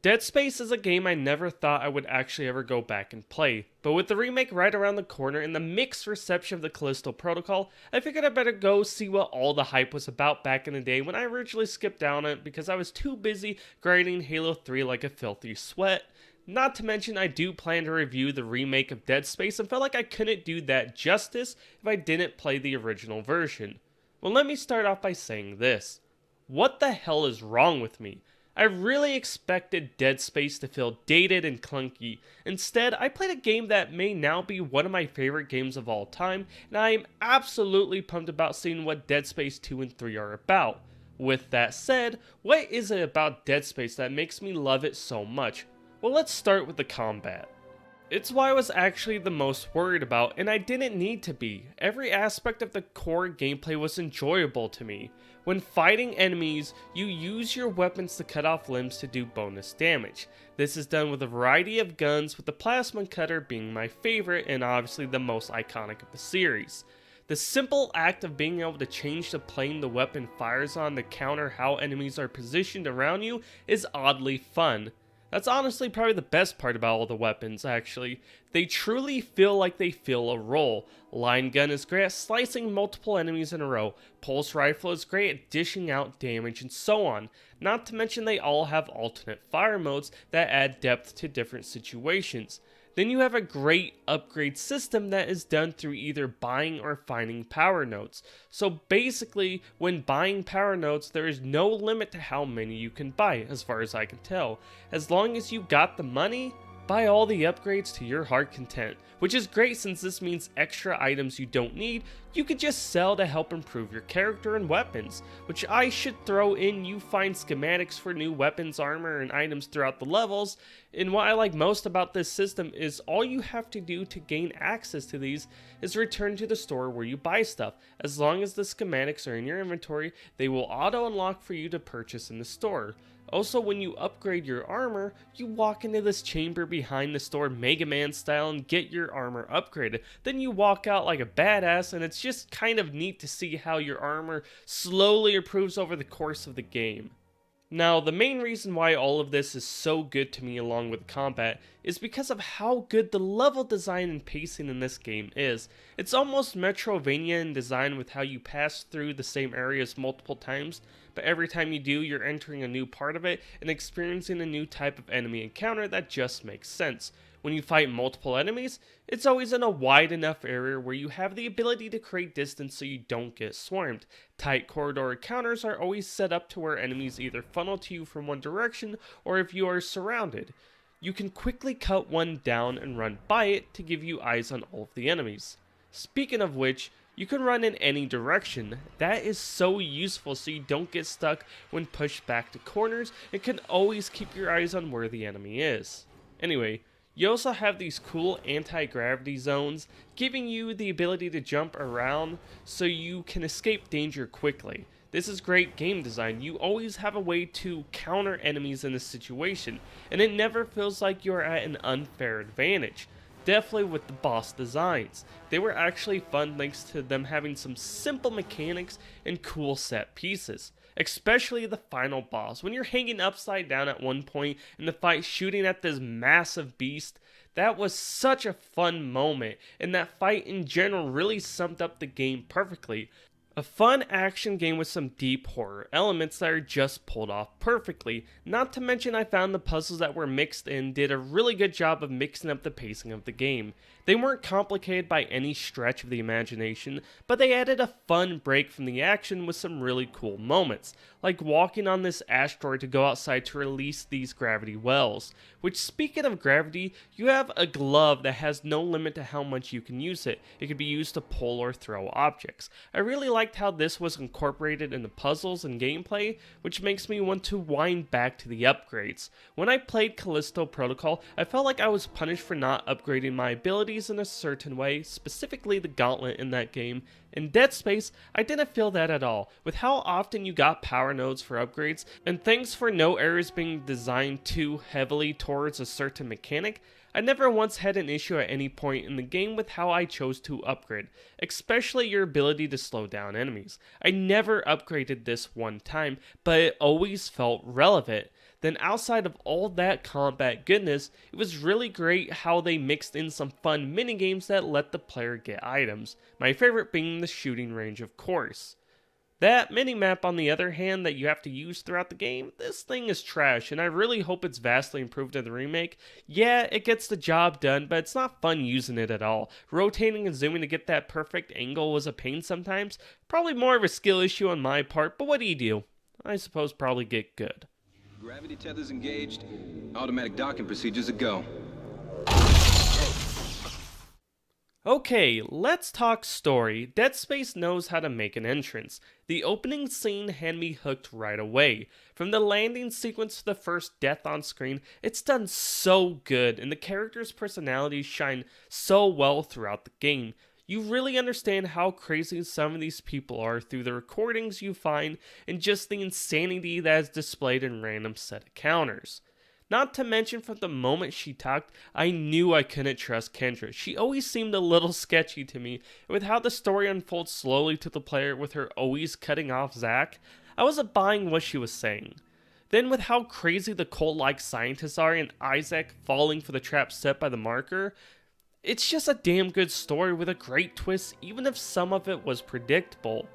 Dead Space is a game I never thought I would actually ever go back and play, but with the remake right around the corner and the mixed reception of the Callisto Protocol, I figured I better go see what all the hype was about back in the day when I originally skipped down it because I was too busy grinding Halo 3 like a filthy sweat. Not to mention I do plan to review the remake of Dead Space and felt like I couldn't do that justice if I didn't play the original version. Well, let me start off by saying this. What the hell is wrong with me? I really expected Dead Space to feel dated and clunky. Instead, I played a game that may now be one of my favorite games of all time, and I am absolutely pumped about seeing what Dead Space 2 and 3 are about. With that said, what is it about Dead Space that makes me love it so much? Well, let's start with the combat. It's what I was actually the most worried about, and I didn't need to be. Every aspect of the core gameplay was enjoyable to me. When fighting enemies, you use your weapons to cut off limbs to do bonus damage. This is done with a variety of guns, with the plasma cutter being my favorite and obviously the most iconic of the series. The simple act of being able to change the plane the weapon fires on to counter how enemies are positioned around you is oddly fun. That's honestly probably the best part about all the weapons, actually. They truly feel like they fill a role. Line gun is great at slicing multiple enemies in a row, pulse rifle is great at dishing out damage, and so on. Not to mention they all have alternate fire modes that add depth to different situations. Then you have a great upgrade system that is done through either buying or finding power nodes. So basically, when buying power nodes, there is no limit to how many you can buy, as far as I can tell. As long as you got the money, buy all the upgrades to your heart content, which is great since this means extra items you don't need, you could just sell to help improve your character and weapons, which I should throw in. You find schematics for new weapons, armor, and items throughout the levels, and what I like most about this system is all you have to do to gain access to these is return to the store where you buy stuff. As long as the schematics are in your inventory, they will auto unlock for you to purchase in the store. Also, when you upgrade your armor, you walk into this chamber behind the store Mega Man style and get your armor upgraded. Then you walk out like a badass, and it's just kind of neat to see how your armor slowly improves over the course of the game. Now, the main reason why all of this is so good to me along with combat is because of how good the level design and pacing in this game is. It's almost Metroidvania in design with how you pass through the same areas multiple times, but every time you do, you're entering a new part of it and experiencing a new type of enemy encounter that just makes sense. When you fight multiple enemies, it's always in a wide enough area where you have the ability to create distance so you don't get swarmed. Tight corridor encounters are always set up to where enemies either funnel to you from one direction or if you are surrounded. You can quickly cut one down and run by it to give you eyes on all of the enemies. Speaking of which, you can run in any direction. That is so useful so you don't get stuck when pushed back to corners and can always keep your eyes on where the enemy is. Anyway, you also have these cool anti-gravity zones, giving you the ability to jump around so you can escape danger quickly. This is great game design. You always have a way to counter enemies in a situation, and it never feels like you're at an unfair advantage. Definitely with the boss designs. They were actually fun thanks to them having some simple mechanics and cool set pieces. Especially the final boss. When you're hanging upside down at one point in the fight shooting at this massive beast, that was such a fun moment, and that fight in general really summed up the game perfectly. A fun action game with some deep horror elements that are just pulled off perfectly. Not to mention I found the puzzles that were mixed in did a really good job of mixing up the pacing of the game. They weren't complicated by any stretch of the imagination, but they added a fun break from the action with some really cool moments, like walking on this asteroid to go outside to release these gravity wells. Which, speaking of gravity, you have a glove that has no limit to how much you can use it. It can be used to pull or throw objects. I really liked how this was incorporated into puzzles and gameplay, which makes me want to wind back to the upgrades. When I played Callisto Protocol, I felt like I was punished for not upgrading my abilities in a certain way, specifically the gauntlet in that game. In Dead Space, I didn't feel that at all, with how often you got power nodes for upgrades, and thanks for no areas being designed too heavily towards a certain mechanic, I never once had an issue at any point in the game with how I chose to upgrade, especially your ability to slow down enemies. I never upgraded this one time, but it always felt relevant. Then outside of all that combat goodness, it was really great how they mixed in some fun minigames that let the player get items, my favorite being the shooting range of course. That minimap on the other hand that you have to use throughout the game, this thing is trash and I really hope it's vastly improved in the remake. Yeah, it gets the job done, but it's not fun using it at all. Rotating and zooming to get that perfect angle was a pain sometimes, probably more of a skill issue on my part, but what do you do? I suppose probably get good. Gravity tethers engaged. Automatic docking procedures a go. Okay, let's talk story. Dead Space knows how to make an entrance. The opening scene had me hooked right away. From the landing sequence to the first death on screen, it's done so good, and the characters' personalities shine so well throughout the game. You really understand how crazy some of these people are through the recordings you find and just the insanity that is displayed in random set encounters. Not to mention from the moment she talked, I knew I couldn't trust Kendra. She always seemed a little sketchy to me, and with how the story unfolds slowly to the player with her always cutting off Zack, I wasn't buying what she was saying. Then with how crazy the cult-like scientists are and Isaac falling for the trap set by the marker, it's just a damn good story with a great twist even if some of it was predictable.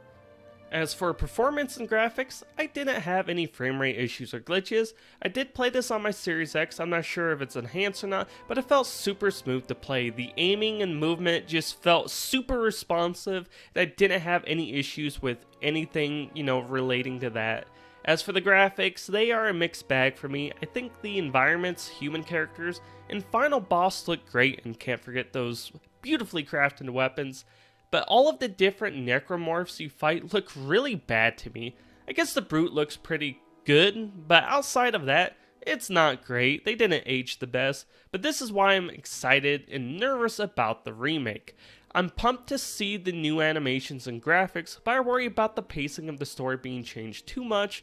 As for performance and graphics, I didn't have any frame rate issues or glitches. I did play this on my Series X, I'm not sure if it's enhanced or not, but it felt super smooth to play. The aiming and movement just felt super responsive, and I didn't have any issues with anything, relating to that. As for the graphics, they are a mixed bag for me. I think the environments, human characters, and final boss look great, and can't forget those beautifully crafted weapons. But all of the different necromorphs you fight look really bad to me. I guess the brute looks pretty good, but outside of that, it's not great. They didn't age the best, but this is why I'm excited and nervous about the remake. I'm pumped to see the new animations and graphics, but I worry about the pacing of the story being changed too much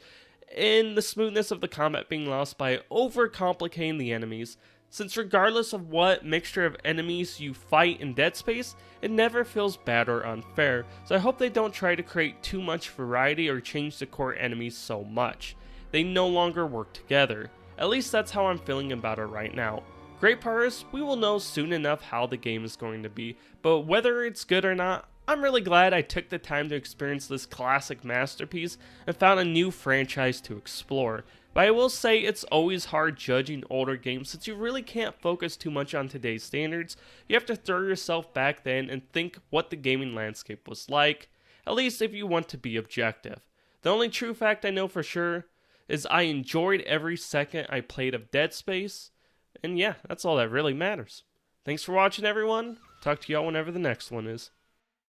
and the smoothness of the combat being lost by overcomplicating the enemies, since regardless of what mixture of enemies you fight in Dead Space, it never feels bad or unfair, so I hope they don't try to create too much variety or change the core enemies so much. They no longer work together. At least that's how I'm feeling about it right now. Great part is, we will know soon enough how the game is going to be, but whether it's good or not, I'm really glad I took the time to experience this classic masterpiece and found a new franchise to explore. But I will say it's always hard judging older games since you really can't focus too much on today's standards. You have to throw yourself back then and think what the gaming landscape was like, at least if you want to be objective. The only true fact I know for sure is I enjoyed every second I played of Dead Space, and yeah, that's all that really matters. Thanks for watching, everyone. Talk to y'all whenever the next one is.